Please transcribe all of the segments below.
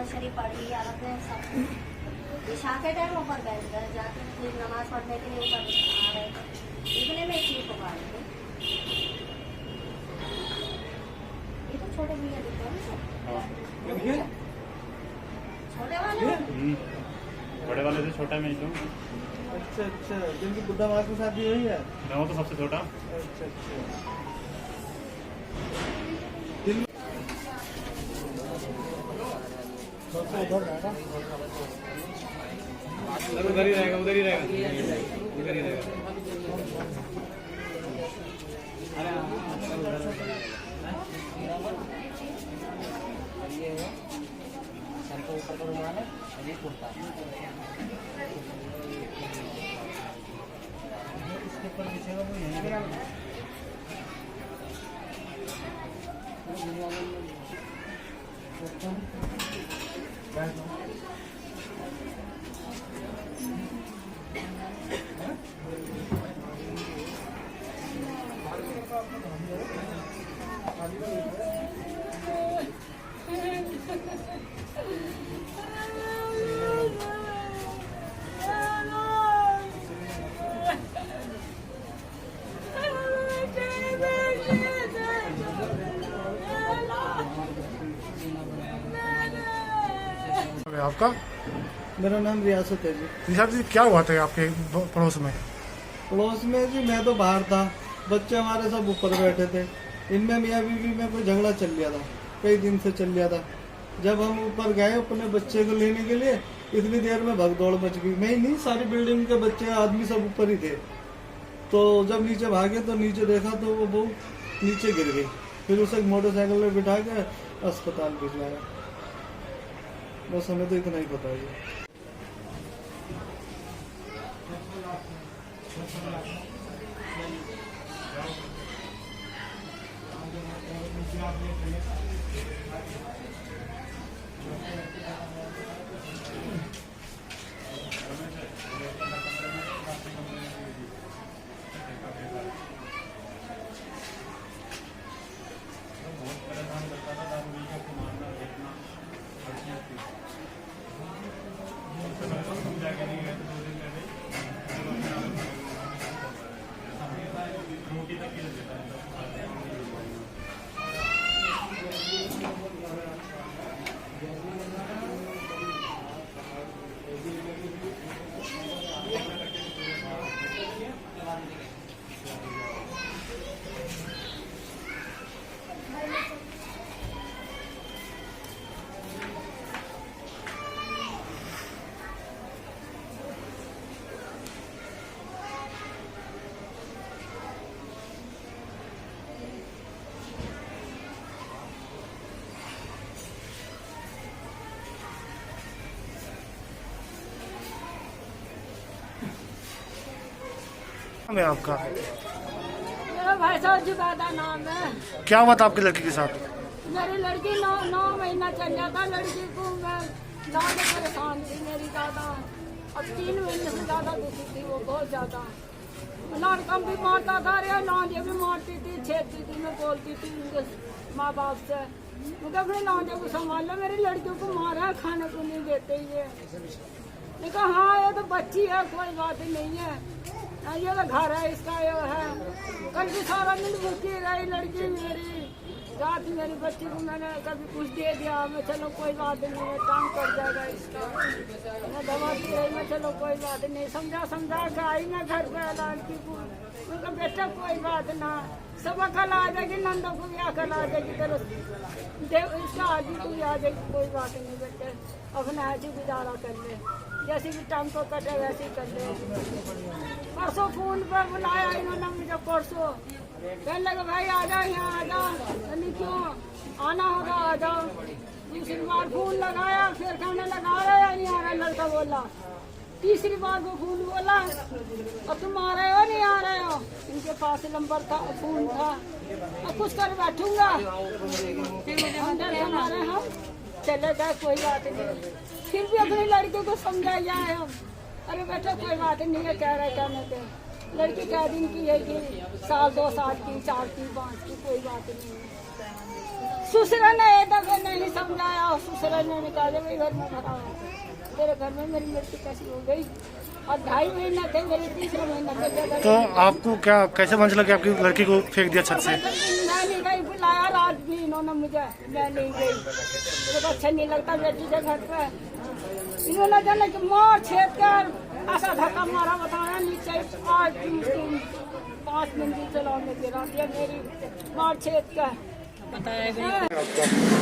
शरीफ पढ़ी आदत में सब ईशा के टाइम ऊपर बैठ गए जाके फिर नमाज पढ़ने के लिए ऊपर आ रहे थे इतने में चीख पुकार थे। ये तो छोटे भैया दिखते हैं छोटे वाले बड़े वाले से छोटा मैं हूँ। अच्छा अच्छा, जिनकी बुद्धा माँ की शादी हुई है मैं हूँ तो सबसे छोटा। अच्छा अच्छा, उधर ही रहेगा उधर ही रहेगा उधर ही रहेगा। सर को ऊपर का रुमाल है और ये कुर्ता इसके ऊपर बिछेगा वो यहीं आपका? मेरा नाम रियासत है जी। रियासत जी, क्या हुआ था आपके पड़ोस में? पड़ोस में जी मैं तो बाहर था, बच्चे हमारे सब ऊपर बैठे थे। इनमें मियाँ बीवी में कोई झगड़ा चल गया था, कई दिन से चल गया था। जब हम ऊपर गए अपने बच्चे को लेने के लिए, इतनी देर में भगदौड़ मच गई। मैं ही नहीं, सारी बिल्डिंग के बच्चे आदमी सब ऊपर ही थे। तो जब नीचे भागे तो नीचे देखा तो वो बहू नीचे गिर गई। फिर उसे मोटरसाइकिल में बिठा के अस्पताल भिजवाया। बस हमें तो इतना ही पता है। है आपका? मेरा भाई साहब जुबादा नाम है। क्या हुआ था आपकी लड़की के साथ? मेरी लड़की 9 महीना चल जाता। लड़की को मैं ज्यादा परेशान थी, मेरी दादा अब 3 महीने से ज्यादा दुखी थी वो, बहुत ज्यादा। लड़का भी मारता था, लौंडे भी मारती थी, छेड़ती थी। मैं बोलती थी उनके माँ बाप से, मुझे अपने लौंडे को संभाल लो, मेरी लड़कियों को मारा है, खाने को नहीं देते ये। मैं कहा हाँ ये तो बच्ची है, कोई बात नहीं है, ये तो घर है इसका, ये है। कल भी सारा दिन भूखी रही लड़की मेरी। रात मेरी बच्ची को मैंने कभी कुछ दे दिया, मैं चलो कोई बात नहीं है, काम कर जाएगा इसका। मैं दवा दी रही, मैं चलो कोई बात नहीं, समझा के आई मैं घर पे लड़की को। उनका बेटा कोई बात ना, सब कल आ जाएगी, नंदो को भी आकल आ जाएगी, तेरे इसका आदमी को भी आ जाएगी, कोई बात नहीं बेटे, अपना ऐसी गुजारा कर ले, जैसे भी टाइम को कटे वैसे ही कर ले। परसों फोन पर बुलाया इन्होंने मुझे, परसों कहने लगे भाई आ जाओ, यहाँ आ जाओ। क्यों आना होगा आ जाओ। दूसरी बार फोन लगाया, फिर कहने लगा रहा है नहीं आ रहा, लड़का बोला। तीसरी बार वो फोन बोला और तुम आ रहे हो नहीं आ रहे हो, इनके पास नंबर था, फोन था, अब कुछ कर बैठूंगा। हमारे हम चले गए, कोई बात नहीं। फिर भी अपनी लड़की को समझाया है हम, अरे बेटा कोई बात नहीं है, कह रहे कहने के लड़की कह दिन की है कि साल 2 साल की 4 की 5 की, कोई बात नहीं है। ससुर ने एक दफे नहीं समझाया, ससुर ने निकाले भाई घर में भरा तेरे घर में मेरी मृत्यु कैसी हो गई, और 2.5 महीना थे मेरे, 3रा महीना थे। तो आपको क्या कैसे पता चला कि आपकी लड़की को फेंक दिया छत से? मैं नहीं गई, बुलाया रात भी इन्होंने मुझे, मैं नहीं गई, मुझे अच्छा नहीं लगता बेटी के घर पे। इन्होंने जाने कि मार छेद कर ऐसा धक्का मारा, बताया नीचे 5 मंजिल चलाने गिरा दिया मेरी, मार छेद कर बताया।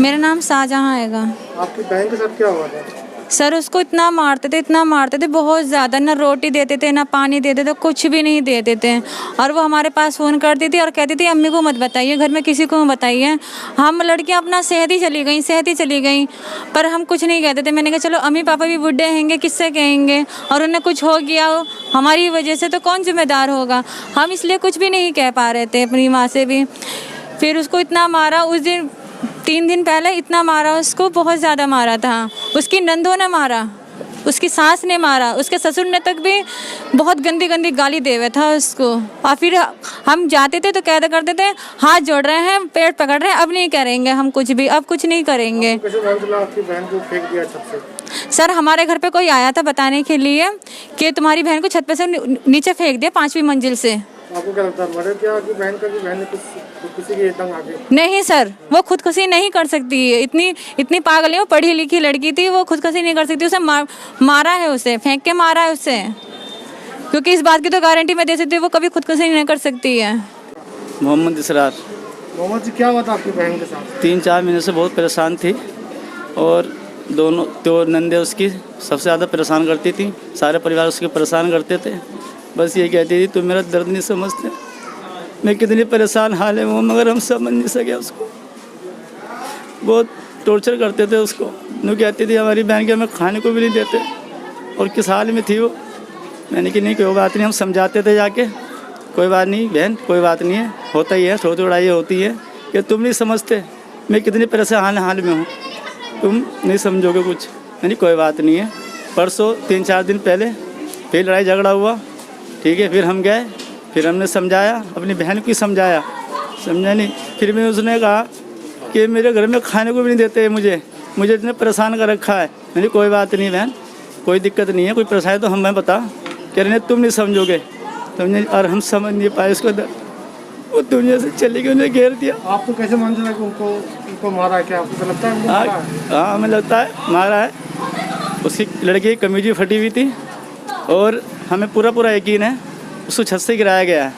मेरा नाम शाहजहां हैगा। आपकी बहन के साथ क्या हुआ था? सर उसको इतना मारते थे बहुत ज़्यादा, ना रोटी देते थे ना पानी देते थे, कुछ भी नहीं देते थे। और वो हमारे पास फ़ोन करती थी और कहती थी अम्मी को मत बताइए, घर में किसी को मत बताइए। हम लड़कियां अपना सेहत ही चली गई, पर हम कुछ नहीं कहते थे। मैंने कहा चलो अम्मी पापा भी बुढ़े हैंगे, किससे कहेंगे, और उन्हें कुछ हो गया हमारी वजह से तो कौन जिम्मेदार होगा, हम इसलिए कुछ भी नहीं कह पा रहे थे अपनी माँ से भी। फिर उसको इतना मारा, उस दिन 3 दिन पहले इतना मारा उसको, बहुत ज़्यादा मारा था। उसकी नंदों ने मारा, उसकी सास ने मारा, उसके ससुर ने तक भी बहुत गंदी गंदी गाली दे हुआ था उसको। और फिर हम जाते थे तो कहते करते थे हाथ जोड़ रहे हैं, पेट पकड़ रहे हैं, अब नहीं करेंगे हम कुछ भी, अब कुछ नहीं करेंगे। कैसे पता चला आपकी बहन को फेंक दिया छत से? सर हमारे घर पे कोई आया था बताने के लिए कि तुम्हारी बहन को छत पे से नीचे फेंक दिया 5वीं मंजिल से। आपको क्या लगता है मर्डर किया कि बहन का, कि बहन ने किसी की तंग आ गई? नहीं सर, वो खुदकुशी नहीं कर सकती है, इतनी पागल है, वो पढ़ी लिखी लड़की थी, वो खुदकुशी नहीं कर सकती। उसे मारा है, उसे फेंक के मारा है उसे, क्योंकि इस बात की तो गारंटी मैं दे सकती हूँ वो कभी खुदकुशी नहीं कर सकती है। मोहम्मद इसरार। मोहम्मद जी क्या हुआ था आपकी बहन के साथ? 3-4 महीने से बहुत परेशान थी, और दोनों तो नंदे उसकी सबसे ज़्यादा परेशान करती थी, सारे परिवार उसके परेशान करते थे। बस ये कहती थी तुम मेरा दर्द नहीं समझते, मैं कितनी परेशान हाल है वो, मगर हम समझ नहीं सके उसको। बहुत टॉर्चर करते थे उसको। वो कहती थी हमारी बहन के हमें खाने को भी नहीं देते, और किस हाल में थी वो। मैंने कि नहीं कोई बात नहीं, हम समझाते थे जाके, कोई बात नहीं बहन, कोई बात नहीं है, होता ही है, थोड़ी लड़ाई होती है, कि तुम नहीं समझते मैं कितनी परेशान हाल में हूँ, तुम नहीं समझोगे कुछ। नहीं कोई बात नहीं है। परसों 3-4 दिन पहले फिर लड़ाई झगड़ा हुआ, ठीक है। फिर हम गए, फिर हमने समझाया, अपनी बहन को समझाया, समझा नहीं। फिर मैं उसने कहा कि मेरे घर में खाने को भी नहीं देते मुझे इतने परेशान कर रखा है। मैंने कोई बात नहीं बहन, कोई दिक्कत नहीं है, कोई परेशानी तो हमें बता। कह रहे तुम नहीं समझोगे, समझे, और हम समझ नहीं पाए इसको। वो दुनिया से चली गई, उन्हें घेर दिया। आपको कैसे मालूम चला कि उनको मारा है? क्या आपको लगता है? हाँ हमें लगता है मारा है। उसकी लड़की की कमीज भी फटी हुई थी, और हमें पूरा यकीन है उसको छत से गिराया गया है।